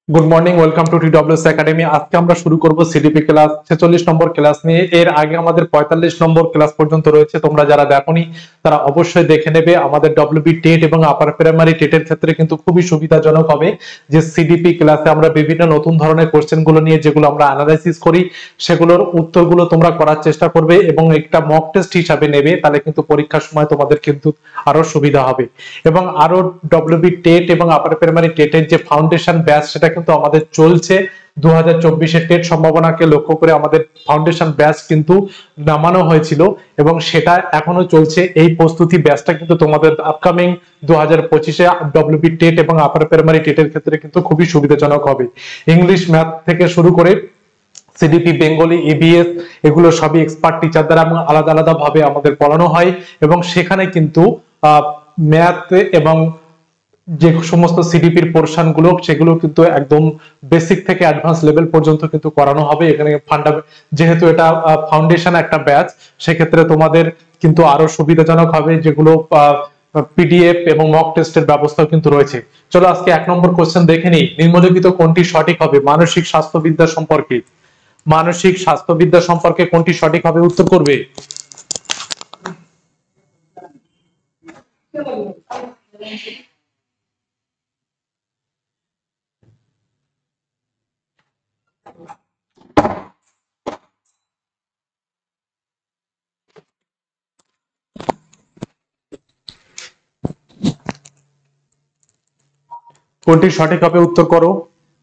Good morning, welcome to TWS academy. আজকে আমরা শুরু করব সিডিপি ক্লাস 46 নম্বর ক্লাস নিয়ে। এর আগে আমাদের 45 নম্বর ক্লাস পর্যন্ত রয়েছে, তোমরা যারা দেখোনি তারা অবশ্যই দেখে নেবে। আমাদের ডব্লিউবি টেট এবং আপার প্রাইমারি টেটের ক্ষেত্রে কিন্তু খুবই সুবিধাজনক হবে যে সিডিপি ক্লাসে আমরা বিভিন্ন নতুন ধরনের কোশ্চেন গুলো নিয়ে যেগুলো আমরা অ্যানালাইসিস করি সেগুলোর উত্তরগুলো তোমরা করার চেষ্টা করবে এবং একটা মক টেস্ট হিসাবে নেবে, তাহলে কিন্তু পরীক্ষার সময় তোমাদের কিন্তু আরো সুবিধা হবে। এবং আরো ডব্লিউবি টেট এবং আপার প্রাইমারি টেটের যে ফাউন্ডেশন ব্যাচ সেটা কিন্তু আমাদের চলছে। 2024 টেট সম্ভাবনাকে লক্ষ্য করে আমাদের ফাউন্ডেশন ব্যাচ কিন্তু নামানো হয়েছিল এবং সেটা এখনো চলছে। এই প্রস্তুতি ব্যাচটা কিন্তু তোমাদের আপকামিং 2025-এ ডব্লিউবি টেট এবং আপার প্রাইমারি টেটের ক্ষেত্রে কিন্তু খুবই সুবিধাজনক হবে। ইংলিশ, ম্যাথ থেকে শুরু করে সিডিপি, বেঙ্গলি, ইবিএস এগুলো সবই এক্সপার্ট টিচার দ্বারা এবং আলাদা আলাদা ভাবে আমাদের পড়ানো হয় এবং সেখানে কিন্তু ম্যাথ এবং যে সমস্ত সিডিপির পোরশন গুলো সেগুলো কিন্তু একদম বেসিক থেকে অ্যাডভান্স লেভেল পর্যন্ত কিন্তু করানো হবে। এখানে যেহেতু এটা ফাউন্ডেশন একটা ব্যাচ, সেক্ষেত্রে তোমাদের কিন্তু আরো সুবিধাজনক হবে, যেগুলো পিডিএফ এবং মক টেস্টের ব্যবস্থা কিন্তু রয়েছে। চলো আজকে 1 নম্বর কোশ্চেন দেখে নিই। নিম্নলিখিত কোনটি সঠিক হবে মানসিক স্বাস্থ্যবিদ্যা সম্পর্কে? মানসিক স্বাস্থ্যবিদ্যা সম্পর্কে কোনটি সঠিক হবে? উত্তর করবে। কোনটি সঠিক হবে? উত্তর করো।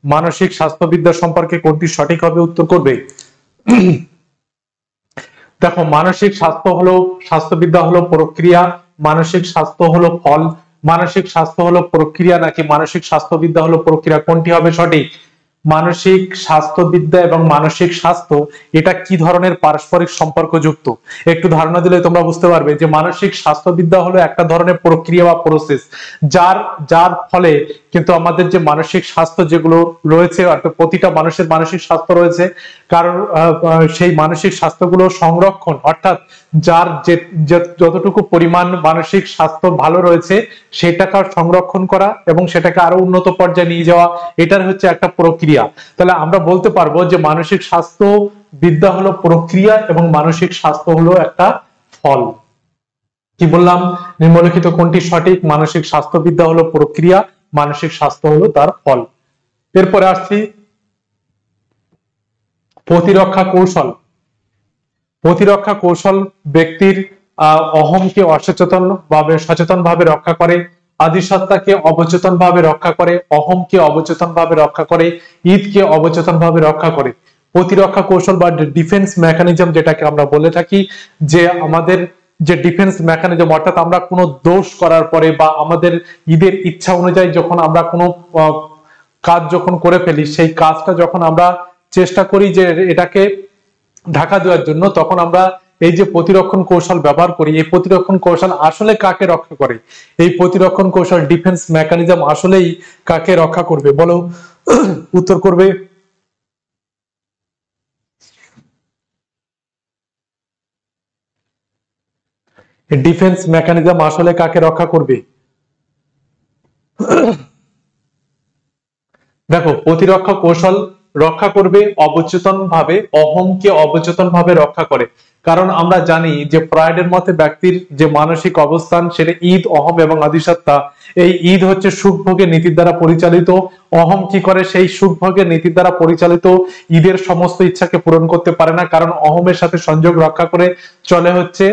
মানসিক স্বাস্থ্যবিদ্যা সম্পর্কে কোনটি সঠিক হবে? উত্তর করবে। দেখো, মানসিক স্বাস্থ্যবিদ্যা হলো প্রক্রিয়া, মানসিক স্বাস্থ্য হলো ফল। মানসিক স্বাস্থ্য হলো প্রক্রিয়া নাকি মানসিক স্বাস্থ্যবিদ্যা হলো প্রক্রিয়া, কোনটি হবে সঠিক? মানসিক স্বাস্থ্যবিদ্যা এবং মানসিক স্বাস্থ্য এটা কি ধরনের পারস্পরিক সম্পর্কযুক্ত? একটু ধারণা দিলে তোমরা বুঝতে পারবে যে মানসিক স্বাস্থ্যবিদ্যা হলো একটা ধরনের প্রক্রিয়া বা প্রসেস, যার যার ফলে কিন্তু আমাদের যে মানসিক স্বাস্থ্য যেগুলো রয়েছে, অর্থাৎ প্রতিটা মানুষের মানসিক স্বাস্থ্য রয়েছে, কারণ সেই মানসিক স্বাস্থ্যগুলো সংরক্ষণ, অর্থাৎ যার যতটুকু পরিমাণ মানসিক স্বাস্থ্য ভালো রয়েছে সেটাকে সংরক্ষণ করা এবং সেটাকে আরো উন্নত পর্যায়ে নিয়ে যাওয়া, এটার হচ্ছে একটা প্রক্রিয়া। তাহলে আমরা বলতে পারবো যে মানসিক স্বাস্থ্য বিদ্যা হলো প্রক্রিয়া এবং মানসিক স্বাস্থ্য হলো একটা ফল। কি বললাম? নিম্নলিখিত কোনটি সঠিক? মানসিক স্বাস্থ্যবিদ্যা হলো প্রক্রিয়া, মানসিক স্বাস্থ্য হলো তার ফল। এরপরে আসছি প্রতিরক্ষা কৌশল। প্রতিরক্ষা কৌশল ব্যক্তির অহংকে সচেতন ভাবে রক্ষা করে, আদিসত্তাকে অবচেতন ভাবে রক্ষা করে, অহংকে অবচেতন ভাবে রক্ষা করে, ঈদকে অবচেতন ভাবে রক্ষা করে। প্রতিরক্ষা কৌশল বা ডিফেন্স মেকানিজম যেটাকে আমরা বলে থাকি, যে আমাদের যে ডিফেন্স মেকানিজম, অর্থাৎ আমরা কোনো দোষ করার পরে বা আমাদের ঈদের ইচ্ছা অনুযায়ী যখন আমরা কোনো কাজ যখন করে ফেলি, সেই কাজটা যখন আমরা চেষ্টা করি যে এটাকে ঢাকা দেওয়ার জন্য, তখন আমরা এই যে প্রতিরক্ষণ কৌশল ব্যবহার করি, এই প্রতিরক্ষণ কৌশল আসলে কাকে রক্ষা করে? এই প্রতিরক্ষণ কৌশল ডিফেন্স মেকানিজম আসলেই কাকে রক্ষা করবে বলো? উত্তর করবে। ডিফেন্স মেকানিজম আসলে কাকে রক্ষা করবে? দেখো, প্রতিরক্ষা কৌশল রক্ষা করবে অবচেতন ভাবে, অহংকে অবচেতন ভাবে রক্ষা করে। কারণ আমরা জানি যে ফ্রয়েডের মতে ব্যক্তির যে মানসিক অবস্থান সেটা ঈদ, অহম এবং আদিসত্তা। এই ঈদ হচ্ছে সুখভোগের নীতির দ্বারা পরিচালিত, অহম কি করে? সেই সুখভোগের নীতির দ্বারা পরিচালিত ঈদের সমস্ত ইচ্ছাকে পূরণ করতে পারে না, কারণ অহমের সাথে সংযোগ রক্ষা করে চলে হচ্ছে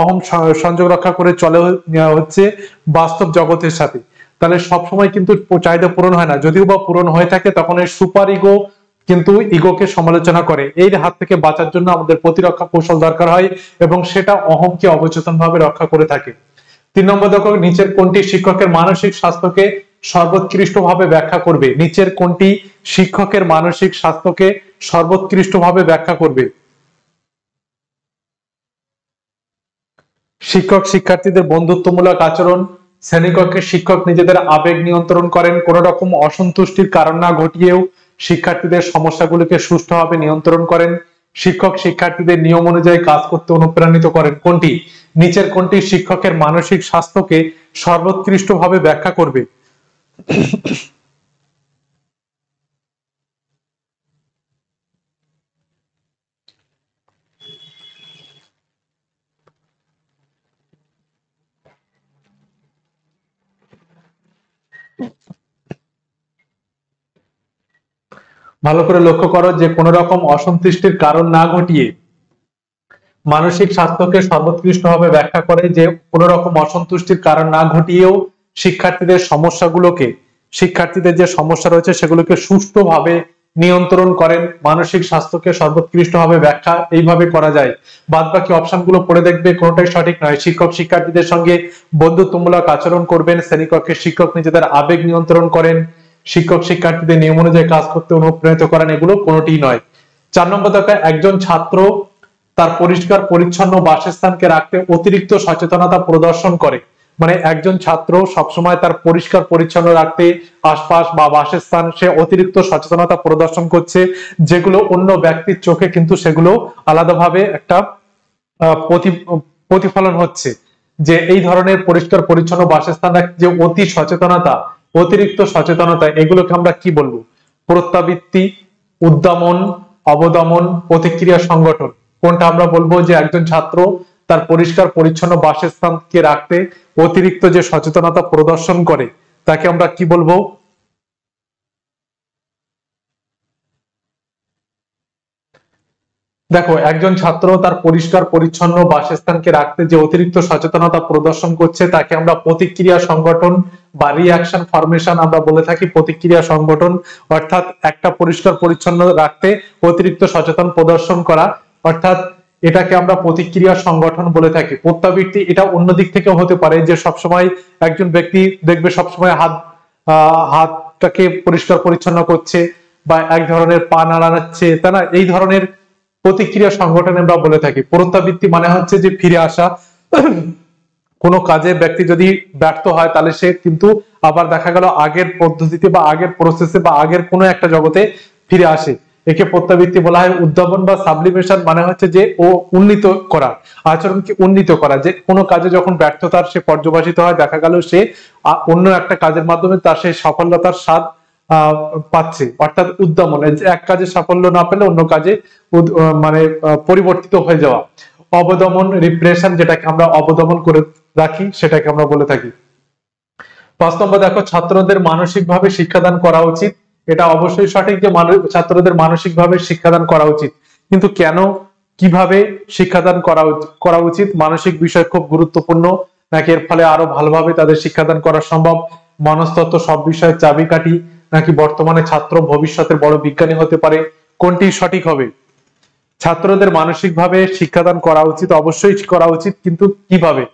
অহম সংযোগ রক্ষা করে চলে হচ্ছে বাস্তব জগতের সাথে। তাহলে সবসময় কিন্তু চাহিদা পূরণ হয় না, যদিও বা পূরণ হয়ে থাকে তখন এই সুপার ইগো কিন্তু ইগোকে সমালোচনা করে। এই হাত থেকে বাঁচার জন্য আমাদের প্রতিরক্ষা কৌশল দরকার হয় এবং সেটা অহমকে অবচেতন ভাবে রক্ষা করে থাকে। 3 নম্বর দেখো, নিচের কোনটি শিক্ষকের মানসিক স্বাস্থ্যকে সর্বোৎকৃষ্ট ভাবে ব্যাখ্যা করবে? নিচের কোনটি শিক্ষকের মানসিক স্বাস্থ্যকে সর্বোৎকৃষ্ট ভাবে ব্যাখ্যা করবে? শিক্ষক শিক্ষার্থীদের বন্ধুত্বমূলক আচরণ, শ্রেণীকক্ষে শিক্ষক নিজেদের আবেগ নিয়ন্ত্রণ করেন, কোন রকম অসন্তুষ্টির কারণ না ঘটিয়েও শিক্ষার্থীদের সমস্যাগুলিকে সুষ্ঠুভাবে নিয়ন্ত্রণ করেন, শিক্ষক শিক্ষার্থীদের নিয়ম অনুযায়ী কাজ করতে অনুপ্রাণিত করেন। কোনটি? নিচের কোনটি শিক্ষকের মানসিক স্বাস্থ্যকে সর্বোৎকৃষ্ট ভাবে ব্যাখ্যা করবে? ভালো করে লক্ষ্য করো যে কোন রকম অসন্তুষ্টির কারণ না ঘটিয়ে মানসিক স্বাস্থ্যকে সর্বোৎকৃষ্টভাবে ব্যাখ্যা করে যে কোন রকম অসন্তুষ্টির কারণ না ঘটিয়েও শিক্ষার্থীদের সমস্যাগুলোকে, শিক্ষার্থীদের যে সমস্যা রয়েছে সেগুলোকে সুষ্ঠুভাবে নিয়ন্ত্রণ করেন। মানসিক স্বাস্থ্যকে সর্বোৎকৃষ্টভাবে ব্যাখ্যা এইভাবে করা যায়। বাদ বাকি অপশন গুলো পড়ে দেখবে, কোনোটাই সঠিক নয়। শিক্ষক শিক্ষার্থীদের সঙ্গে বন্ধুত্বমূলক আচরণ করবেন, শ্রেণীকক্ষে শিক্ষক নিজেদের আবেগ নিয়ন্ত্রণ করেন, শিক্ষক শিক্ষার্থীদের নিয়ম অনুযায়ী কাজ করতে অনুপ্রাণিত করেন, এগুলো কোনোটিই নয়। 4 নম্বর দেখা, একজন ছাত্র তার পরিষ্কার পরিচ্ছন্ন বাসস্থানকে রাখতে অতিরিক্ত সচেতনতা প্রদর্শন করে। মানে একজন ছাত্র সবসময় তার পরিষ্কার পরিচ্ছন্ন রাখতে আশপাশ বা বাসস্থান সে অতিরিক্ত সচেতনতা প্রদর্শন করছে, যেগুলো অন্য ব্যক্তির চোখে কিন্তু সেগুলো আলাদাভাবে একটা প্রতিফলন হচ্ছে। যে এই ধরনের পরিষ্কার পরিচ্ছন্ন বাসস্থান যে অতি সচেতনতা, অতিরিক্ত সচেতনতা, এগুলোকে আমরা কি বলবো? প্রত্যাবৃত্তি, উদ্দমন, অবদমন, প্রতিক্রিয়া সংগঠন। কোনটা আমরা বলবো যে একজন ছাত্র তার পরিষ্কার পরিচ্ছন্ন বাসস্থানকে রাখতে অতিরিক্ত যে সচেতনতা প্রদর্শন করে তাকে আমরা কি বলবো? দেখো, একজন ছাত্র তার পরিষ্কার পরিচ্ছন্ন বাসস্থানকে রাখতে যে অতিরিক্ত সচেতনতা প্রদর্শন করছে তাকে আমরা প্রতিক্রিয়া সংগঠন বা রিঅ্যাকশন ফরমেশন আমরা বলে থাকি। প্রতিক্রিয়া সংগঠন অর্থাৎ একটা পরিষ্কার পরিচ্ছন্ন রাখতে অতিরিক্ত সচেতন প্রদর্শন করা, অর্থাৎ এটাকে আমরা প্রতিক্রিয়া সংগঠন বলে থাকি। প্রত্যাবৃত্তি এটা অন্য দিক থেকেও হতে পারে, যে সবসময় একজন ব্যক্তি দেখবে সবসময় হাতটাকে পরিষ্কার পরিচ্ছন্ন করছে বা এক ধরনের পা নাড়াচ্ছে, তাই না? এই ধরনের প্রতিক্রিয়া সংগঠন আমরা বলে থাকি। প্রত্যাবৃত্তি মানে হচ্ছে যে ফিরে আসা, কোনো কাজে ব্যক্তি যদি ব্যর্থ হয় তাহলে সে কিন্তু আবার দেখা গেল আগের পদ্ধতিতে বা আগের প্রসেসে বা আগের কোনো একটা জগতে ফিরে আসে, একে প্রত্যাবৃত্তি বলা হয়। উদ্ভাবন বা সাবলিমেশন মানে হচ্ছে যে ও উন্নীত করা, আচরণকে উন্নীত করা, যে কোনো কাজে যখন ব্যর্থতার সে পর্যবসিত হয়, দেখা গেল সে অন্য একটা কাজের মাধ্যমে তার সেই সফলতার স্বাদ পাচ্ছে, অর্থাৎ উদ্যমন, এক কাজে সাফল্য না পেলে অন্য কাজে মানে পরিবর্তিত হয়ে যাওয়া। অবদমন, রিপ্রেশন, যেটাকে আমরা অবদমন করে রাখি সেটাকে আমরা বলে থাকি। 5 নম্বর দেখো, ছাত্রদের মানসিকভাবে শিক্ষাদান করা উচিত। এটা অবশ্যই সঠিক যে ছাত্রদের মানসিকভাবে শিক্ষাদান করা উচিত, কিন্তু কেন, কিভাবে শিক্ষাদান করা উচিত? মানসিক বিষয় খুব গুরুত্বপূর্ণ নাকি এর ফলে আরো ভালোভাবে তাদের শিক্ষাদান করা সম্ভব? মনস্তত্ত্ব সব বিষয়ের চাবিকাঠি নাকি বর্তমানে ছাত্র ভবিষ্যতের বড় বিজ্ঞানী হতে পারে? কোনটি সঠিক হবে? ছাত্রদের মানসিকভাবে শিক্ষাদান করা উচিত, অবশ্যই করা উচিত, কিন্তু কিভাবে?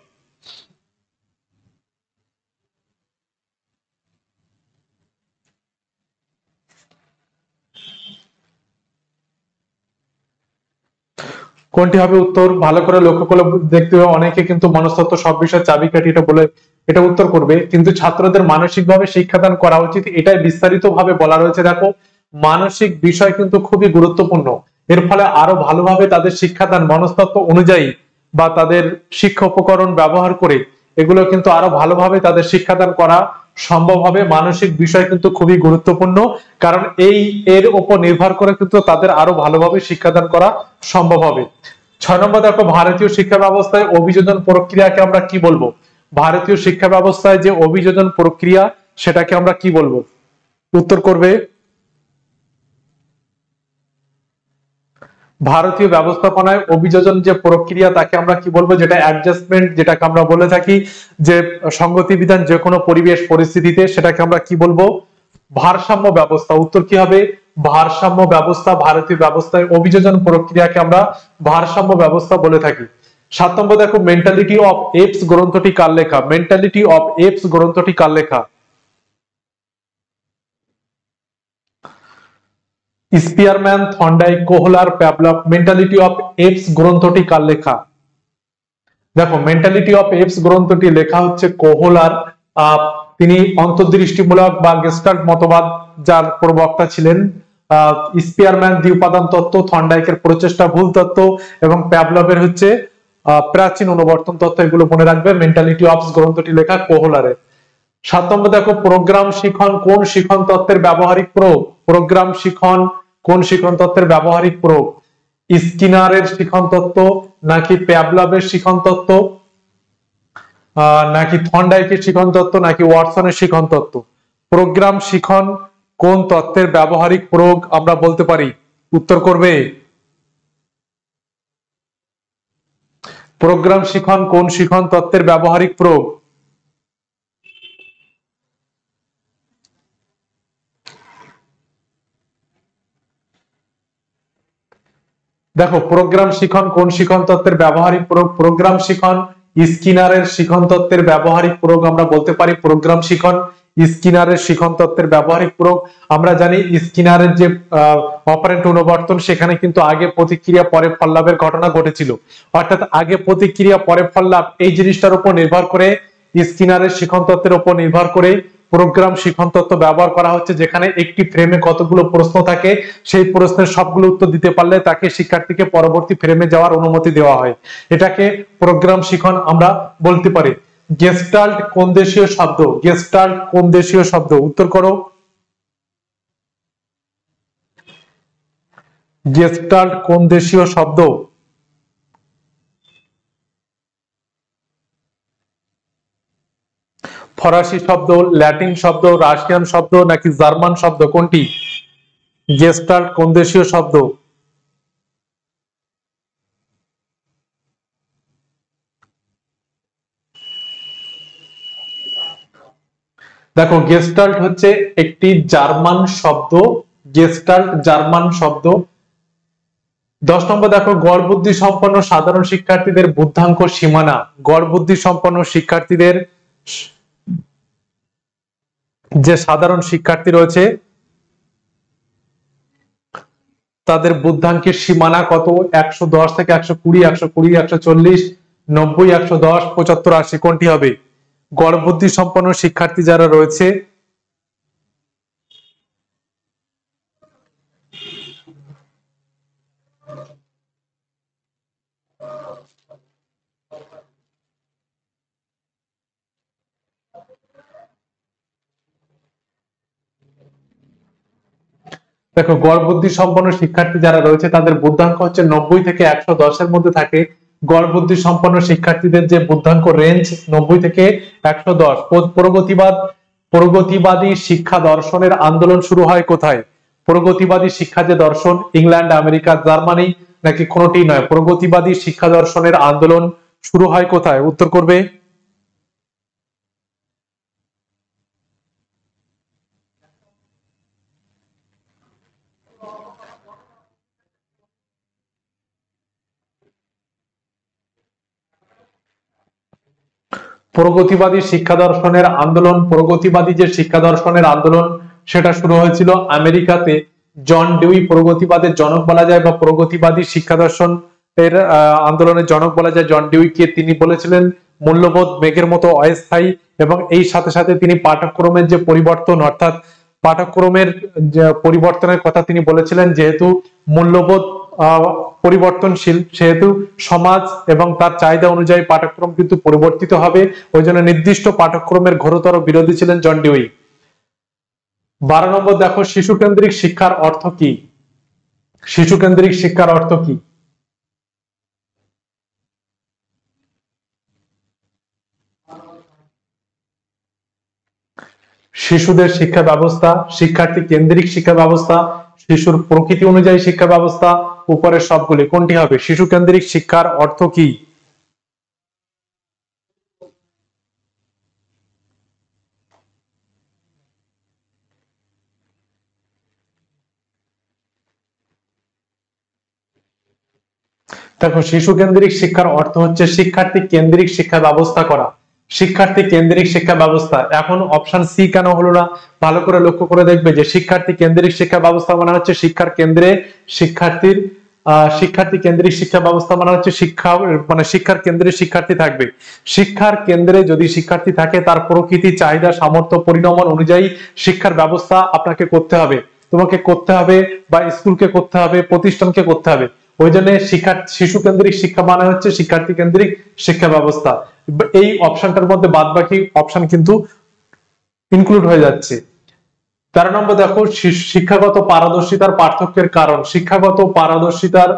কোনটি হবে উত্তর? ভালো করে লক্ষ্য করে দেখতে হবে, অনেকে কিন্তু মনস্তত্ত্ব সব বিষয়ের চাবিকাঠি এটা বলে এটা উত্তর করবে, কিন্তু ছাত্রদের মানসিকভাবে শিক্ষাদান করা উচিত এটাই বিস্তারিত ভাবে বলা রয়েছে। দেখো, মানসিক বিষয় কিন্তু খুবই গুরুত্বপূর্ণ, এর ফলে আরো ভালোভাবে তাদের শিক্ষাদান মনস্তত্ত্ব অনুযায়ী বা তাদের শিক্ষা উপকরণ ব্যবহার করে এগুলো কিন্তু আরো ভালোভাবে তাদের শিক্ষাদান করা সম্ভব হবে। মানসিক বিষয় কিন্তু খুবই গুরুত্বপূর্ণ, কারণ এর উপর নির্ভর করে কিন্তু তাদের আরো ভালোভাবে শিক্ষাদান করা সম্ভব হবে। 6 নম্বর দেখো, ভারতীয় শিক্ষা ব্যবস্থায় অভিযোজন প্রক্রিয়াকে আমরা কি বলবো? ভারতীয় শিক্ষা ব্যবস্থায় যে অভিযোজন প্রক্রিয়া সেটাকে আমরা কি বলবো? উত্তর করবে। ভারতীয় ব্যবস্থাপনায় অভিযোজন যে প্রক্রিয়া তাকে আমরা কি বলবো? যেটা অ্যাডজাস্টমেন্ট, যেটাকে আমরা বলে থাকি যে সংগতি বিধান যে কোনো পরিবেশ পরিস্থিতিতে, সেটাকে আমরা কি বলবো? ভারসাম্য ব্যবস্থা। উত্তর কি হবে? ভারসাম্য ব্যবস্থা। ভারতীয় ব্যবস্থায় অভিযোজন প্রক্রিয়াকে আমরা ভারসাম্য ব্যবস্থা বলে থাকি। 7 নম্বর দেখো, মেন্টালিটি অফ এপস গ্রন্থটি কার লেখা? মেন্টালিটি অফ এপস গ্রন্থটি কার লেখা? Spearman, Thorndike, কোহলার, Pavlov. Mentality of apps গ্রন্থটি কার লেখা? দেখো, মেন্টালিটি অফ এপস গ্রন্থটি লেখা হচ্ছে কোহলার। তিনি অন্তর্দৃষ্টিমূলক বা গেস্টাল্ট মতবাদ যার প্রবক্তা ছিলেন। স্পিয়ারম্যান দ্বিউপাদান তত্ত্ব, থর্নডাইকের প্রচেষ্টা ভুল তত্ত্ব এবং প্যাভলভের হচ্ছে প্রাচীন অনুবর্তন তত্ত্ব, এগুলো মনে রাখবে। মেন্টালিটি অফ গ্রন্থটি লেখা কোহলারের। 7 নম্বর দেখো, প্রোগ্রাম শিখন কোন শিখন তত্ত্বের ব্যবহারিক প্রয়োগ? প্রোগ্রাম শিখন কোন শিখন তত্ত্বের ব্যবহারিক প্রয়োগ? স্কিনারের শিখন তত্ত্ব নাকি প্যাভলভের শিখন তত্ত্ব নাকি থর্নডাইকের শিখন তত্ত্ব নাকি ওয়াটসনের শিখন তত্ত্ব? প্রোগ্রাম শিখন কোন তত্ত্বের ব্যবহারিক প্রয়োগ আমরা বলতে পারি? উত্তর করবে। প্রোগ্রাম শিখন কোন শিখন তত্ত্বের ব্যবহারিক প্রয়োগ? দেখো, প্রোগ্রাম শিখন কোন শিখন তত্ত্বের ব্যবহারিক প্রয়োগ? প্রোগ্রাম শিখন স্কিনারের শিখন তত্ত্বের ব্যবহারিক প্রয়োগ আমরা বলতে পারি। প্রোগ্রাম শিখন স্কিনারের শিখন তত্ত্বের ব্যবহারিক প্রয়োগ। আমরা জানি স্কিনারের যে অপারেন্ট অনুবর্তন, সেখানে কিন্তু আগে প্রতিক্রিয়া পরে ফল লাভের ঘটনা ঘটেছিল। অর্থাৎ আগে প্রতিক্রিয়া পরে ফল লাভ, এই জিনিসটার উপর নির্ভর করে স্কিনারের শিখন তত্ত্বের উপর নির্ভর করে প্রোগ্রাম শিখন তত্ত্ব ব্যবহার করা হচ্ছে, যেখানে একটি ফ্রেমে কতগুলো প্রশ্ন থাকে, সেই প্রশ্নের সবগুলো উত্তর দিতে পারলে তাকে শিক্ষার্থীকে পরবর্তী ফ্রেমে যাওয়ার অনুমতি দেওয়া হয়। এটাকে প্রোগ্রাম শিখন আমরা বলতে পারি। গেস্টাল্ট কোন দেশীয় শব্দ? গেস্টাল্ট কোন দেশীয় শব্দ? উত্তর করো। গেস্টাল্ট কোন দেশীয় শব্দ? ফরাসি শব্দ, ল্যাটিন শব্দ, রাশিয়ান শব্দ নাকি জার্মান শব্দ, কোনটি? গেস্টাল্ট কোন দেশীয় শব্দ? দেখো, গেস্টাল্ট হচ্ছে একটি জার্মান শব্দ। গেস্টাল্ট জার্মান শব্দ। 10 নম্বর দেখো, গড় বুদ্ধি সম্পন্ন সাধারণ শিক্ষার্থীদের বুদ্ধাঙ্ক সীমানা। গড় বুদ্ধি সম্পন্ন শিক্ষার্থীদের যে সাধারণ শিক্ষার্থী রয়েছে তাদের বুদ্ধাঙ্কের সীমানা কত? 110 থেকে 120, 120, 140, 90, 110, 75, 80, কোনটি হবে? গড় বুদ্ধি সম্পন্ন শিক্ষার্থী যারা রয়েছে দেখো, গড় বুদ্ধি সম্পন্ন শিক্ষার্থী যারা রয়েছে তাদের বুদ্ধাঙ্ক হচ্ছে 90 থেকে 110 এর মধ্যে থাকে। গড় বুদ্ধি সম্পন্ন শিক্ষার্থীদের যে বুদ্ধাঙ্ক রেঞ্জ 90 থেকে 110। প্রগতিবাদী শিক্ষা দর্শনের আন্দোলন শুরু হয় কোথায়? প্রগতিবাদী শিক্ষা যে দর্শন, ইংল্যান্ড, আমেরিকা, জার্মানি নাকি কোনোটি নয়? প্রগতিবাদী শিক্ষা দর্শনের আন্দোলন শুরু হয় কোথায়? উত্তর করবে। প্রগতিবাদী শিক্ষা দর্শনের আন্দোলন, প্রগতিবাদী যে শিক্ষা দর্শনের আন্দোলন, সেটা শুরু হয়েছিল আমেরিকাতে। জন ডিউই প্রগতিবাদের জনক বলা যায়, বা প্রগতিবাদী শিক্ষা দর্শন এর আন্দোলনের জনক বলা যায় জন ডিউইকে। তিনি বলেছিলেন মূল্যবোধ মেঘের মতো অস্থায়ী, এবং এই সাথে সাথে তিনি পাঠ্যক্রমের যে পরিবর্তন, অর্থাৎ পাঠ্যক্রমের যে পরিবর্তনের কথা তিনি বলেছিলেন। যেহেতু মূল্যবোধ পরিবর্তনশীল, সেহেতু সমাজ এবং তার চাহিদা অনুযায়ী পাঠ্যক্রম কিন্তু পরিবর্তিত হবে। ওই জন্য নির্দিষ্ট পাঠ্যক্রমের ঘোরতর বিরোধী ছিলেন জন ডিউই। 12 নম্বর দেখো, শিশু কেন্দ্রিক শিক্ষার অর্থ কি? শিশু কেন্দ্রিক শিক্ষার অর্থ কি? শিশুদের শিক্ষা ব্যবস্থা, শিক্ষার্থী কেন্দ্রিক শিক্ষা ব্যবস্থা, শিশুর প্রকৃতি অনুযায়ী শিক্ষা ব্যবস্থা, উপরের সবগুলি, কোনটি হবে? শিশু কেন্দ্রিক শিক্ষার অর্থ কি? দেখো, শিশু কেন্দ্রিক শিক্ষার অর্থ হচ্ছে শিক্ষার্থী কেন্দ্রিক শিক্ষা ব্যবস্থা করা। শিক্ষার্থী কেন্দ্রিক শিক্ষা ব্যবস্থা। এখন অপশন সি কেন হলো না? ভালো করে লক্ষ্য করে দেখবে যে শিক্ষার্থী কেন্দ্রিক শিক্ষা ব্যবস্থা মানে হচ্ছে শিক্ষার কেন্দ্রে শিক্ষার্থীর শিক্ষার্থী কেন্দ্রিক শিক্ষা ব্যবস্থা মানে হচ্ছে শিক্ষা, মানে শিক্ষার কেন্দ্রে শিক্ষার্থী থাকবে। শিক্ষার কেন্দ্রে যদি শিক্ষার্থী থাকে, তার প্রকৃতি, চাহিদা, সামর্থ্য, পরিণামন অনুযায়ী শিক্ষার ব্যবস্থা আপনাকে করতে হবে, তোমাকে করতে হবে, বা স্কুলকে করতে হবে, প্রতিষ্ঠানকে করতে হবে। ওই জন্য শিশু কেন্দ্রিক শিক্ষা মানে হচ্ছে শিক্ষার্থী কেন্দ্রিক শিক্ষা ব্যবস্থা। এই অপশনটার মধ্যে বাদ বাকি অপশন কিন্তু ইনক্লুড হয়ে যাচ্ছে। 13 নম্বর দেখো, শিক্ষাগত পারদর্শিতার পার্থক্যের কারণ। শিক্ষাগত পারদর্শিতার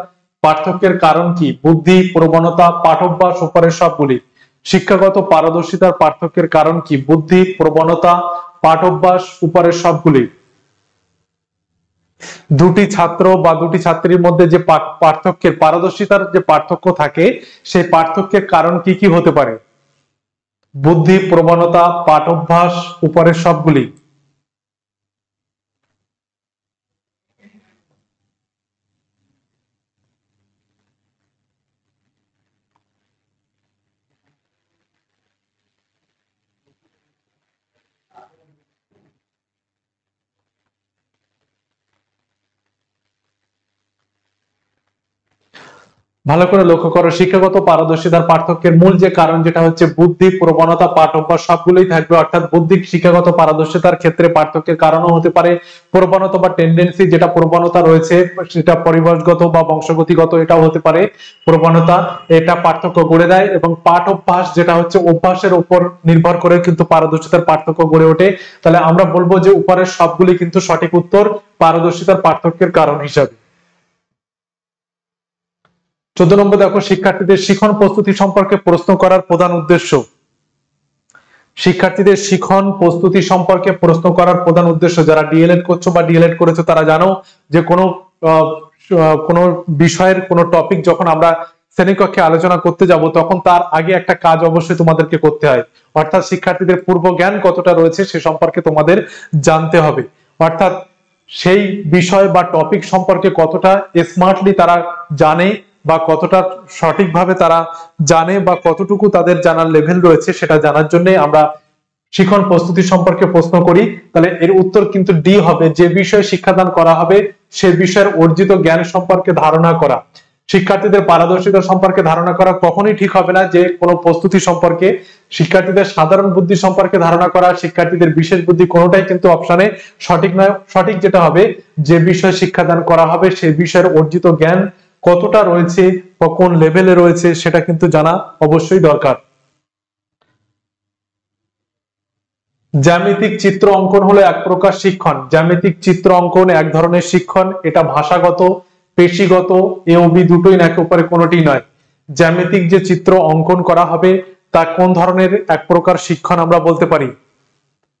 পার্থক্যের কারণ কি? বুদ্ধি, প্রবণতা, পাঠ্যাভ্যাস, উপরের সবগুলি। শিক্ষাগত পারদর্শিতার পার্থক্যের কারণ কি? বুদ্ধি, প্রবণতা, পাঠ অভ্যাস উপরের সবগুলি। দুটি ছাত্র বা দুটি ছাত্রীর মধ্যে যে পার্থক্যের পারদর্শিতার যে পার্থক্য থাকে সেই পার্থক্যের কারণ কি কি হতে পারে? বুদ্ধি, প্রবণতা, পাঠ অভ্যাস উপরের সবগুলি। ভালো করে লক্ষ্য করো, শিক্ষাগত পারদর্শিতার পার্থক্যের মূল যে কারণ যেটা হচ্ছে বুদ্ধি, প্রবণতা, পাঠ অভ্যাস সবগুলোই থাকবে। অর্থাৎ বুদ্ধিক শিক্ষাগত পারদর্শিতার ক্ষেত্রে পার্থক্যের কারণও হতে পারে প্রবণতা বা টেন্ডেন্সি, যেটা প্রবণতা রয়েছে সেটা পরিবেশগত বা বংশগতিগত, এটাও হতে পারে প্রবণতা, এটা পার্থক্য গড়ে দেয়। এবং পাঠ অভ্যাস যেটা হচ্ছে অভ্যাসের উপর নির্ভর করে কিন্তু পারদর্শিতার পার্থক্য গড়ে ওঠে। তাহলে আমরা বলবো যে উপরের সবগুলি কিন্তু সঠিক উত্তর পারদর্শিতার পার্থক্যের কারণ হিসাবে। 14 নম্বর দেখো, শিক্ষার্থীদের শিখন প্রস্তুতি সম্পর্কে প্রশ্ন করার প্রধান উদ্দেশ্য। শিক্ষার্থীদের শিখন প্রস্তুতি সম্পর্কে প্রশ্ন করার প্রধান উদ্দেশ্য, যারা ডিএলএড করছো বা ডিএলএড করেছো তারা জানো যে কোনো বিষয়ের কোনো টপিক যখন আমরা শ্রেণীকক্ষে আলোচনা করতে যাব তখন তার আগে একটা কাজ অবশ্যই তোমাদেরকে করতে হয়। অর্থাৎ শিক্ষার্থীদের পূর্ব জ্ঞান কতটা রয়েছে সে সম্পর্কে তোমাদের জানতে হবে। অর্থাৎ সেই বিষয় বা টপিক সম্পর্কে কতটা স্মার্টলি তারা জানে বা কতটা সঠিকভাবে তারা জানে বা কতটুকু তাদের জানার লেভেল রয়েছে সেটা জানার জন্য আমরা শিখন প্রস্তুতি সম্পর্কে প্রশ্ন করি। তাহলে এর উত্তর কিন্তু ডি হবে, যে বিষয়ে শিক্ষাদান করা হবে সে বিষয়ের অর্জিত জ্ঞান সম্পর্কে ধারণা করা। শিক্ষার্থীদের পারদর্শিতা সম্পর্কে ধারণা করা কখনোই ঠিক হবে না যে কোনো প্রস্তুতি সম্পর্কে। শিক্ষার্থীদের সাধারণ বুদ্ধি সম্পর্কে ধারণা করা, শিক্ষার্থীদের বিশেষ বুদ্ধি, কোনোটাই কিন্তু অপশনে সঠিক নয়। সঠিক যেটা হবে, যে বিষয়ে শিক্ষাদান করা হবে সেই বিষয়ের অর্জিত জ্ঞান কতটা রয়েছে বা কোন লেভেলে রয়েছে সেটা কিন্তু জানা অবশ্যই দরকার। জ্যামিতিক চিত্র অঙ্কন হলো এক প্রকার শিক্ষণ। জ্যামিতিক চিত্র অঙ্কন এক ধরনের শিক্ষণ, এটা ভাষাগত, পেশিগত, এ ও বি দুটোই না, একেবারে কোনোটি নয়। জ্যামিতিক যে চিত্র অঙ্কন করা হবে তা কোন ধরনের এক প্রকার শিক্ষণ আমরা বলতে পারি?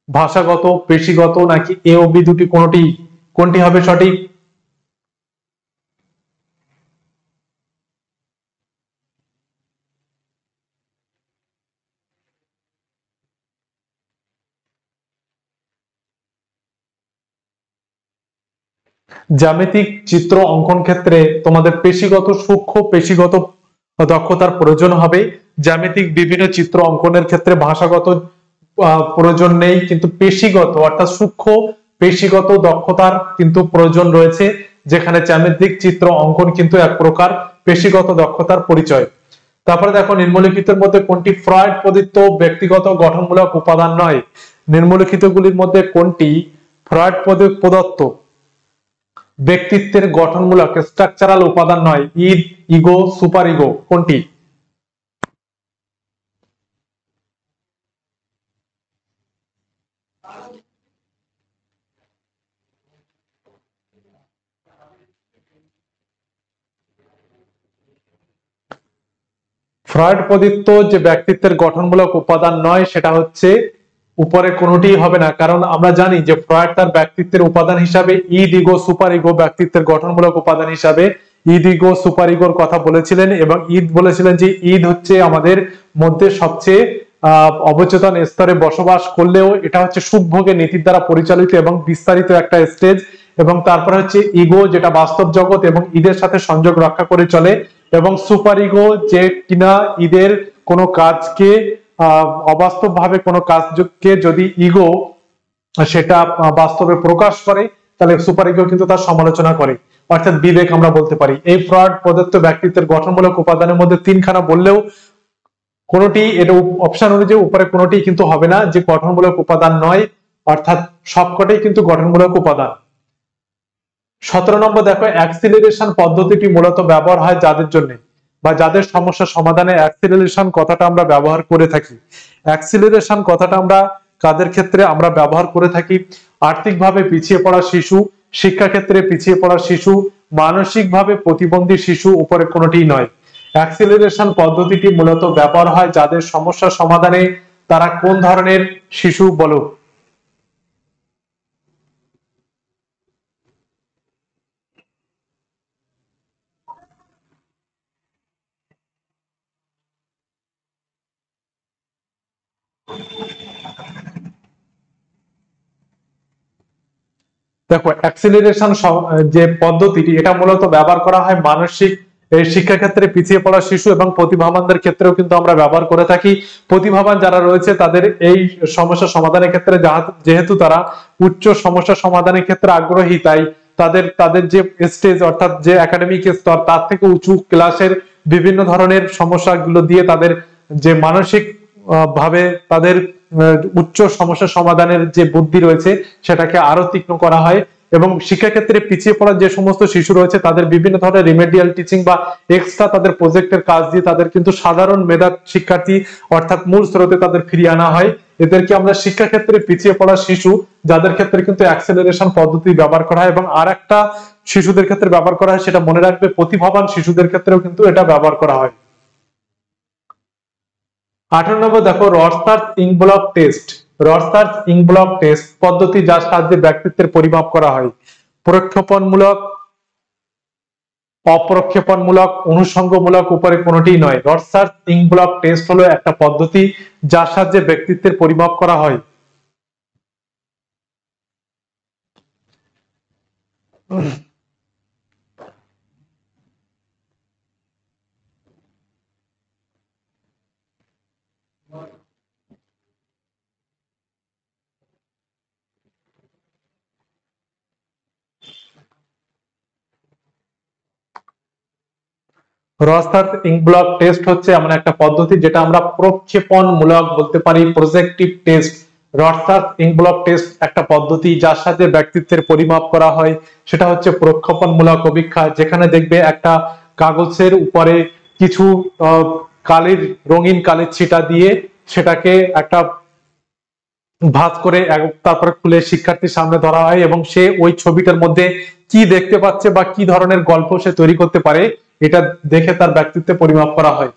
ভাষাগত, পেশিগত নাকি এ ও বি দুটি কোনটি? কোনটি হবে সঠিক? জ্যামিতিক চিত্র অঙ্কন ক্ষেত্রে তোমাদের পেশিগত, সূক্ষ্ম পেশিগত দক্ষতার প্রয়োজন হবে। জ্যামিতিক বিভিন্ন চিত্র অঙ্কনের ক্ষেত্রে ভাষাগত প্রয়োজন নেই, কিন্তু পেশিগত অর্থাৎ সূক্ষ্ম পেশিগত দক্ষতার কিন্তু প্রয়োজন রয়েছে, যেখানে জ্যামিতিক চিত্র অঙ্কন কিন্তু এক প্রকার পেশিগত দক্ষতার পরিচয়। তারপরে দেখো, নিম্নলিখিতের মধ্যে কোনটি ফ্রয়েড প্রদত্ত ব্যক্তিগত গঠনমূলক উপাদান নয়? নিম্নলিখিত গুলির মধ্যে কোনটি ফ্রয়েড প্রদত্ত ব্যক্তিত্বের গঠনমূলক স্ট্রাকচারাল উপাদান নয়? ইদ, ইগো, সুপার ইগো, কোনটি? ফ্রয়েড প্রদত্ত যে ব্যক্তিত্বের গঠনমূলক উপাদান নয় সেটা হচ্ছে উপরে কোনোটি হবে না, কারণ আমরা জানি যে ফ্রয়েড তার ব্যক্তিত্বের উপাদান হিসাবে ইদ, ইগো, সুপার ইগো ব্যক্তিত্বের গঠনমূলক উপাদান হিসাবে ইদ, ইগো, সুপার ইগোর কথা বলেছিলেন এবং ঈদ বলেছিলেন যে ঈদ হচ্ছে আমাদের মধ্যে সবচেয়ে অবচেতন স্তরে বসবাস করলেও এটা হচ্ছে সুখভোগের নীতির দ্বারা পরিচালিত এবং বিস্তারিত একটা স্টেজ। এবং তারপরে হচ্ছে ইগো, যেটা বাস্তব জগৎ এবং ঈদের সাথে সংযোগ রক্ষা করে চলে। এবং সুপার ইগো, যে কিনা ঈদের কোনো কাজকে অবাস্তব ভাবে কোনো কাজকে যদি ইগো সেটা বাস্তবে প্রকাশ করে তাহলে সুপার ইগো কিন্তু তার সমালোচনা করে, অর্থাৎ বিবেক আমরা বলতে পারি। এই ফ্রয়েড প্রদত্ত ব্যক্তিত্বের গঠনমূলক উপাদানের মধ্যে তিনখানা বললেও কোনটি, এটা অপশন অনুযায়ী উপরে কোনটি কিন্তু হবে না যে গঠনমূলক উপাদান নয়, অর্থাৎ সবকটাই কিন্তু গঠনমূলক উপাদান। 17 নম্বর দেখো, অ্যাক্সিলারেশন পদ্ধতিটি মূলত ব্যবহার হয় যাদের জন্য বা যাদের সমস্যা সমাধানে অ্যাক্সিলারেশন কথাটা আমরা ব্যবহার করে থাকি। অ্যাক্সিলারেশন কথাটা আমরা কাদের ক্ষেত্রে আমরা ব্যবহার করে থাকি? আর্থিকভাবে পিছিয়ে পড়া শিশু, শিক্ষাক্ষেত্রে পিছিয়ে পড়া শিশু, মানসিকভাবে প্রতিবন্ধী শিশু, উপরে কোনোটি নয়। অ্যাক্সিলারেশন পদ্ধতিটি মূলত ব্যবহার হয় যাদের সমস্যা সমাধানে। তারা কোন ধরনের শিশু বলো? দেখো অ্যাক্সিলারেশন যে পদ্ধতিটি এটা মূলত ব্যবহার করা হয় মানসিক শিক্ষা ক্ষেত্রে পিছিয়ে পড়া শিশু এবং প্রতিভাবানদের ক্ষেত্রেও কিন্তু আমরা ব্যবহার করে থাকি। প্রতিভাবান যারা রয়েছে তাদের এই সমস্যা সমাধানের ক্ষেত্রে যেহেতু তারা উচ্চ সমস্যা সমাধানের ক্ষেত্রে আগ্রহী, তাই তাদের তাদের যে স্টেজ অর্থাৎ যে একাডেমিক স্তর তার থেকে উঁচু ক্লাসের বিভিন্ন ধরনের সমস্যাগুলো দিয়ে তাদের যে মানসিক ভাবে তাদের উচ্চ সমস্যা সমাধানের যে বুদ্ধি রয়েছে সেটাকে আরো তীক্ষ্ণ করা হয়। এবং শিক্ষাক্ষেত্রে পিছিয়ে পড়া যে সমস্ত শিশু রয়েছে তাদের বিভিন্ন ধরনের রিমেডিয়াল টিচিং বা এক্সট্রা তাদের প্রজেক্টের কাজ দিয়ে তাদের কিন্তু সাধারণ মেধা শিক্ষার্থী অর্থাৎ মূল স্রোতে তাদের ফিরিয়ে আনা হয়। এদেরকে আমরা শিক্ষাক্ষেত্রে পিছিয়ে পড়া শিশু যাদের ক্ষেত্রে কিন্তু অ্যাক্সেলারেশন পদ্ধতি ব্যবহার করা হয়। এবং আর একটা শিশুদের ক্ষেত্রে ব্যবহার করা হয় সেটা মনে রাখবে, প্রতিভাবান শিশুদের ক্ষেত্রেও কিন্তু এটা ব্যবহার করা হয়। 18 নম্বর দেখো রসার্চ ইংব্লক টেস্ট। রসার্চ ইংব্লক টেস্ট পদ্ধতি যার সাহায্যে ব্যক্তিত্বের পরিমাপ করা হয়। প্রক্ষেপণমূলক, অপ্রক্ষেপণমূলক, অনুষঙ্গমূলক উপরে কোনোটি নয়। রসার্চ ইংব্লক টেস্ট হলো একটা পদ্ধতি যার সাহায্যে ব্যক্তিত্বের পরিমাপ করা হয়। রসার্চ ইংব্লক টেস্ট হচ্ছে এমন একটা পদ্ধতি যেটা আমরা প্রক্ষেপণমূলক বলতে পারি, প্রজেক্টিভ টেস্ট। রসার্চ ইংব্লক টেস্ট একটা পদ্ধতি যার সাথে ব্যক্তিত্বের পরিমাপ করা হয়, সেটা হচ্ছে প্রক্ষেপণমূলক পরীক্ষা, যেখানে দেখবে একটা কাগজের উপরে কিছু কালির রঙিন কালির ছিটা দিয়ে সেটাকে একটা ভাঁজ করে তারপরে খুলে শিক্ষার্থীর সামনে ধরা হয় এবং সে ওই ছবিটার মধ্যে কি দেখতে পাচ্ছে বা কি ধরনের গল্প সে তৈরি করতে পারে এটা দেখে তার ব্যক্তিত্বে পরিমাপ করা হয়।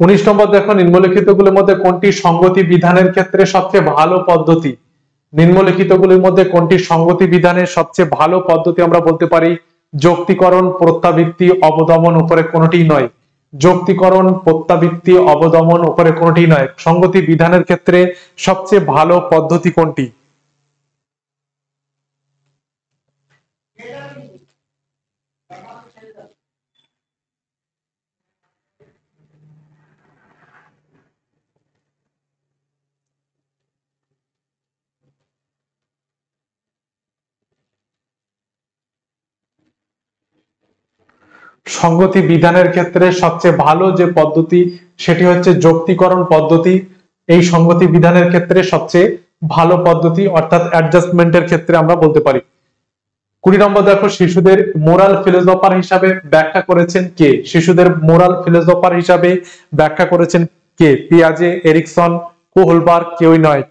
19 নম্বর দেখো নিম্নলিখিত গুলির মধ্যে কোনটি সংগতি বিধানের ক্ষেত্রে সবচেয়ে ভালো পদ্ধতি। নিম্নলিখিত গুলির মধ্যে কোনটি সংগতি বিধানের সবচেয়ে ভালো পদ্ধতি আমরা বলতে পারি যৌক্তিকরণ, প্রত্যাবৃত্তি, অবদমন উপরে কোনোটি নয়। যৌক্তিকরণ, প্রত্যাবৃত্তি, অবদমন উপরে কোনোটি নয়। সংগতি বিধানের ক্ষেত্রে সবচেয়ে ভালো পদ্ধতি কোনটি? সংগতি বিধানের ক্ষেত্রে সবচেয়ে ভালো যে পদ্ধতি সেটি হচ্ছে যৌক্তিকরণ পদ্ধতি। এই সংগতি বিধানের ক্ষেত্রে সবচেয়ে ভালো পদ্ধতি অর্থাৎ অ্যাডজাস্টমেন্টের ক্ষেত্রে আমরা বলতে পারি। 20 নম্বর দেখো শিশুদের মোরাল ফিলোসোফার হিসাবে ব্যাখ্যা করেছেন কে? শিশুদের মোরাল ফিলোসোফার হিসাবে ব্যাখ্যা করেছেন কে? পিয়াজে, এরিকসন, কোহলবার্গ, কেউই নয়।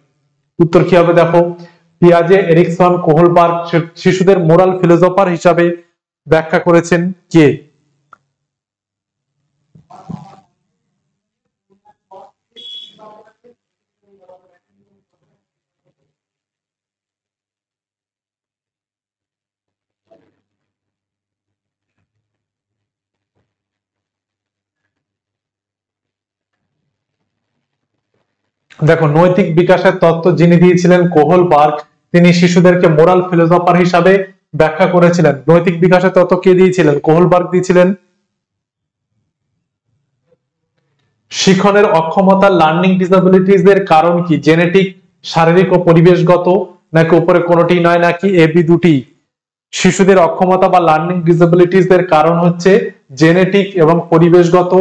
উত্তর কি হবে দেখো, পিয়াজে, এরিকসন, কোহলবার্গ শিশুদের মোরাল ফিলোসোফার হিসাবে ব্যাখ্যা করেছেন কে? দেখো নৈতিক বিকাশের তত্ত্ব যিনি দিয়েছিলেন কোহলবার্গ, তিনি শিশুদেরকে মোরাল ফিলোসোফার হিসাবে ব্যাখ্যা করেছিলেন। নৈতিক বিকাশের তত্ত্ব কে দিয়েছিলেন? কোহলবার্গ দিয়েছিলেন। শিখনের অক্ষমতা, লার্নিং ডিসএবিলিটিস এর কারণ কি? জেনেটিক, শারীরিক ও পরিবেশগত, নাকি উপরে কোনোটি নয়, নাকি এ বি দুটি? শিশুদের অক্ষমতা বা লার্নিং ডিসএবিলিটিস এর কারণ হচ্ছে জেনেটিক এবং পরিবেশগত,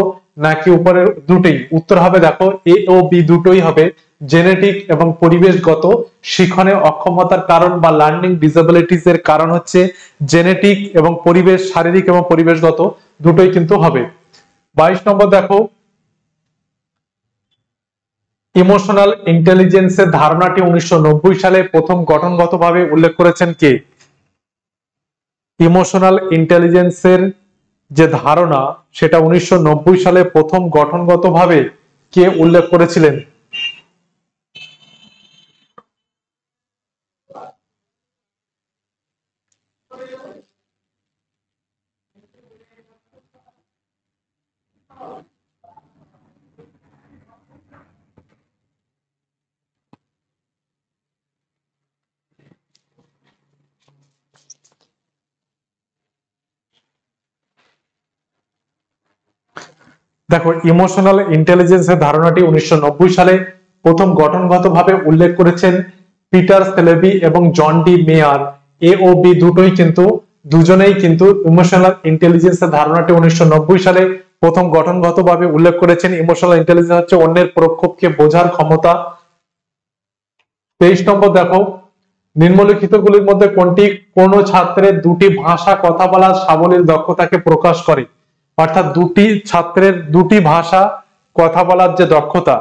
নাকি উপরের দুটোই? উত্তর হবে দেখো এ ও বি দুটোই হবে, জেনেটিক এবং পরিবেশগত। শিখনে অক্ষমতার কারণ বা লার্নিং ডিসএবিলিটিস এর কারণ হচ্ছে জেনেটিক এবং পরিবেশ, শারীরিক এবং পরিবেশগত দুটোই কিন্তু হবে। 22 নম্বর দেখো ইমোশনাল ইন্টেলিজেন্সের ধারণাটি 1990 সালে প্রথম গঠনগতভাবে উল্লেখ করেছেন কে? ইমোশনাল ইন্টেলিজেন্সের যে ধারণা সেটা 1990 সালে প্রথম গঠনগতভাবে কে উল্লেখ করেছিলেন? দেখো, ইমোশনাল ইন্টেলিজেন্সের ধারণাটি 1990 সালে প্রথম গঠনগতভাবে উল্লেখ করেছেন পিটার সেলেবি এবং জন ডি মেয়ার। এ ও বি দুজনেই কিন্তু ইমোশনাল ইন্টেলিজেন্সের ধারণাটি 1990 সালে প্রথম গঠনগতভাবে উল্লেখ করেছেন। ইমোশনাল ইন্টেলিজেন্স হচ্ছে অন্যের প্রক্ষোভকে বোঝার ক্ষমতা। 23 নম্বর দেখো, নিম্নলিখিত গুলির মধ্যে কোনটি কোন ছাত্রের দুটি ভাষা কথা বলার সাবলীল দক্ষতাকে প্রকাশ করে? অর্থাৎ দুটি ছাত্রের দুটি ভাষা কথা বলার যে দক্ষতা,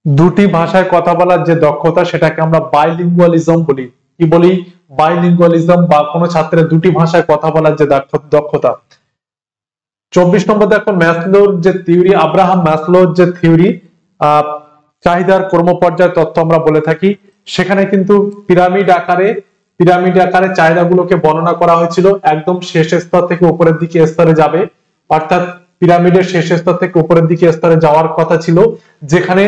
দুটি ভাষায় কথা বলার যে দক্ষতা, সেটাকে আমরা বাইলিঙ্গুয়ালিজম বলি। কি বলি? বাইলিঙ্গুয়ালিজম, বা কোনো ছাত্রের দুটি ভাষায় কথা বলার যে দক্ষতা। 24 নম্বর দেখো, ম্যাসলোর যে থিওরি, আব্রাহাম ম্যাসলোর যে থিওরি, চাহিদার ক্রমপর্যায় তত্ত্ব আমরা বলে থাকি, সেখানে কিন্তু পিরামিড আকারে চাহিদাগুলোকে বর্ণনা করা হয়েছিল। একদম শেষ স্তর থেকে উপরের দিকে স্তরে যাবে, অর্থাৎ পিরামিডের শেষ স্তর থেকে উপরের দিকে স্তরে যাওয়ার কথা ছিল, যেখানে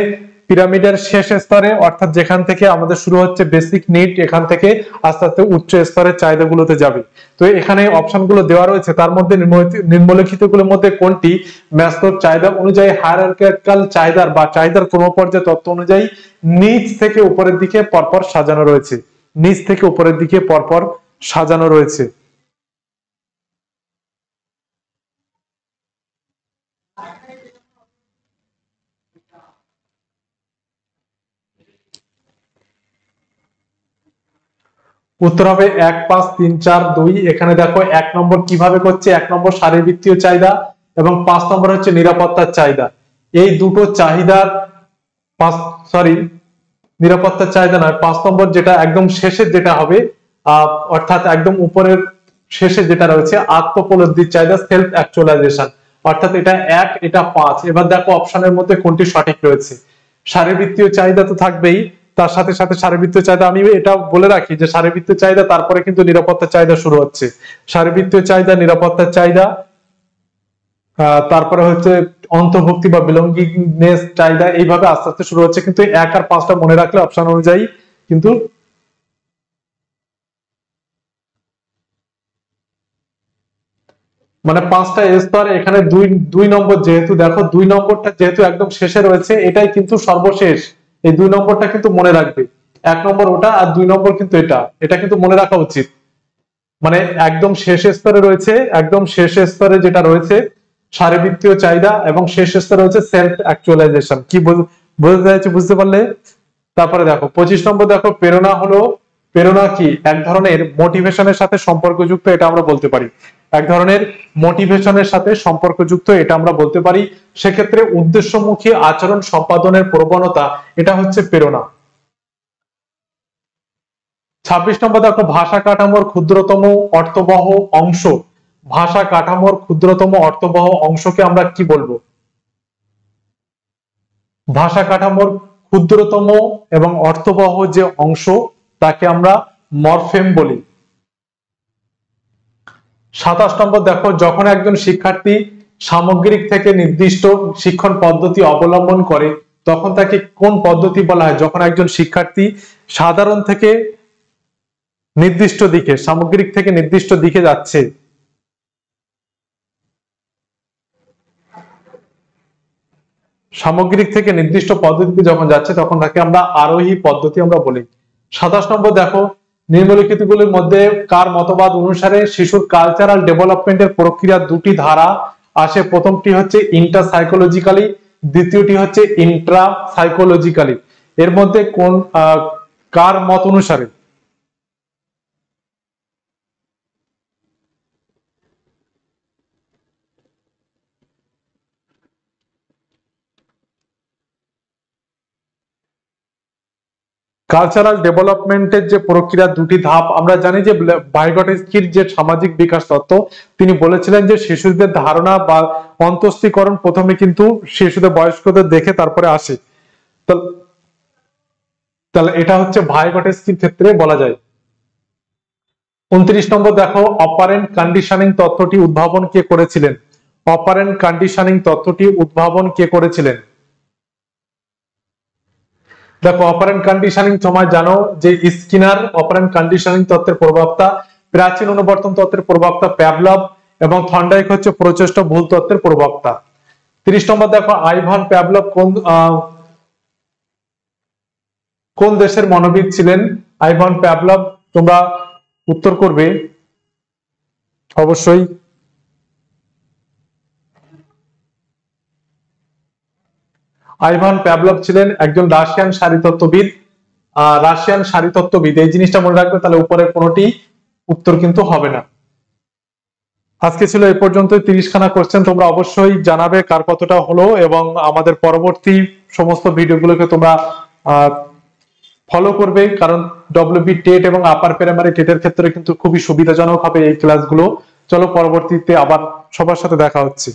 পিরামিডের শেষ স্তরে, অর্থাৎ যেখান থেকে আমাদের শুরু হচ্ছে বেসিক নিড, এখান থেকে আস্তে আস্তে উচ্চ স্তরের চাহিদাগুলোতে যাবে। তো এখানে অপশনগুলো দেওয়া রয়েছে, তার মধ্যে নিম্নলিখিত গুলোর মধ্যে কোনটি ম্যাসলোর চাহিদা অনুযায়ী হায়ারার্কিক্যাল চাহিদার বা চাহিদার ক্রমপর্যায় তত্ত্ব অনুযায়ী নিচ থেকে উপরের দিকে পরপর সাজানো রয়েছে? নিচ থেকে উপরের দিকে পরপর সাজানো রয়েছে। উত্তর হবে 1, 5, 3, 4, 2। এখানে দেখো 1 নম্বর কিভাবে করছে, 1 নম্বর শারীরবৃত্তীয় চাহিদা এবং 5 নম্বর হচ্ছে নিরাপত্তার চাহিদা। এই দুটো চাহিদার নিরাপত্তার চাহিদা নয়, 5 নম্বর যেটা একদম শেষের যেটা হবে, অর্থাৎ একদম উপরের শেষে যেটা রয়েছে আত্মোপলব্ধির চাহিদা, সেলফ অ্যাকচুয়ালাইজেশন, অর্থাৎ এটা 1, এটা 5। এবার দেখো অপশনের মধ্যে কোনটি সঠিক রয়েছে। শারীরবৃত্তীয় চাহিদা তো থাকবেই, তার সাথে সাথে শারীরবৃত্তীয় চাহিদা, আমি এটা বলে রাখি যে শারীরবৃত্তীয় চাহিদা তারপরে কিন্তু নিরাপত্তার চাহিদা শুরু হচ্ছে। শারীরবৃত্তীয় চাহিদা, নিরাপত্তার চাহিদা, তারপরে হচ্ছে অন্তর্ভুক্তি বা বিলঙ্গিংনেস চাহিদা, এইভাবে আস্তে আস্তে শুরু হচ্ছে। কিন্তু 1 আর 5টা মনে রাখলে অপশন অনুযায়ী কিন্তু মানে 5টা স্তর, এখানে দুই নম্বর যেহেতু, দেখো 2 নম্বরটা যেহেতু একদম শেষে রয়েছে, এটাই কিন্তু সর্বশেষ। এই 2 নম্বরটা কিন্তু মনে রাখবে, 1 নম্বর ওটা আর 2 নম্বর কিন্তু এটা কিন্তু মনে রাখা উচিত। মানে একদম শেষ স্তরে রয়েছে, একদম শেষ স্তরে যেটা রয়েছে শারীরবৃত্তীয় চাহিদা, এবং শেষ স্তরে রয়েছে সেলফ অ্যাকচুয়ালাইজেশন। কি বোঝাতে চাইছি, বুঝতে পারলে? তারপরে দেখো 25 নম্বর দেখো, প্রেরণা কি এক ধরনের মোটিভেশনের সাথে সম্পর্কযুক্ত, এটা আমরা বলতে পারি। এক ধরনের মোটিভেশনের সাথে সম্পর্কযুক্ত, এটা আমরা বলতে পারি। সেক্ষেত্রে উদ্দেশ্যমুখী আচরণ সম্পাদনের প্রবণতা, এটা হচ্ছে প্রেরণা। 26 নম্বর দেখো, ভাষা কাঠামোর ক্ষুদ্রতম অর্থবহ অংশ। ভাষা কাঠামোর ক্ষুদ্রতম অর্থবহ অংশকে আমরা কি বলবো? ভাষা কাঠামোর ক্ষুদ্রতম এবং অর্থবহ যে অংশ, তাকে আমরা মরফেম বলি। 27 নম্বর দেখো, যখন একজন শিক্ষার্থী সামগ্রিক থেকে নির্দিষ্ট শিক্ষণ পদ্ধতি অবলম্বন করে, তখন তাকে কোন পদ্ধতি বলা হয়? যখন একজন শিক্ষার্থী সাধারণ থেকে নির্দিষ্ট দিকে, সামগ্রিক থেকে নির্দিষ্ট দিকে যাচ্ছে, সামগ্রিক থেকে নির্দিষ্ট পদ্ধতিতে যখন যাচ্ছে, তখন তাকে আমরা আরোহী পদ্ধতি আমরা বলি। 27 নম্বর দেখো, নিম্নলিখিতগুলির মধ্যে কার মতবাদ অনুসারে শিশুর কালচারাল ডেভেলপমেন্টের প্রক্রিয়ার দুটি ধারা আসে? প্রথমটি হচ্ছে ইন্টার সাইকোলজিক্যালি, দ্বিতীয়টি হচ্ছে ইন্ট্রা সাইকোলজিক্যালি। এর মধ্যে কোন কার মত অনুসারে? কালচারাল ডেভেলপমেন্টের যে প্রক্রিয়া দুটি ধাপ, আমরা জানি যে ভাইগটস্কির যে সামাজিক বিকাশ তত্ত্ব, তিনি বলেছিলেন যে শিশুদের ধারণা বা অন্তঃস্থীকরণ প্রথমে কিন্তু শিশুদের বয়স্কদের দেখে তারপরে আসে। তাহলে এটা হচ্ছে ভাইগটস্কির ক্ষেত্রে বলা যায়। 29 নম্বর দেখো, অপারেন্ট কন্ডিশনিং তত্ত্বটি উদ্ভাবন কে করেছিলেন? অপারেন্ট কন্ডিশনিং তত্ত্বটি উদ্ভাবন কে করেছিলেন? দেখো, অপারেন্ট কন্ডিশনিং তোমরা জানো যে স্কিনার অপারেন্ট কন্ডিশনিং তত্ত্বের প্রবক্তা, প্রাচীন অনুবর্তন তত্ত্বের প্রবক্তা প্যাভলভ এবং থর্নডাইক হচ্ছে প্রচেষ্ট ভুল তত্ত্বের প্রবক্তা। 30 নম্বর দেখো, আইভান প্যাভলভ কোন দেশের মনোবিদ ছিলেন? আইভান প্যাভলভ, তোমরা উত্তর করবে অবশ্যই। আইভান প্যাভলভ ছিলেন একজন রাশিয়ান শারীরতত্ত্ববিদ। রাশিয়ান শারীরতত্ত্ববিদ, এই জিনিসটা মনে রাখবে, তাহলে উপরের কোনোটি উত্তর কিন্তু হবে না। আজকে ছিল এই পর্যন্ত 30 খানা কোশ্চেন। তোমরা অবশ্যই জানাবে কার কতটা হলো, এবং আমাদের পরবর্তী সমস্ত ভিডিওগুলোকে তোমরা ফলো করবে, কারণ ডব্লিউবি টেট এবং আপার প্রাইমারি টেটের ক্ষেত্রে কিন্তু খুবই সুবিধাজনক হবে এই ক্লাসগুলো। চলো পরবর্তীতে আবার সবার সাথে দেখা হচ্ছে।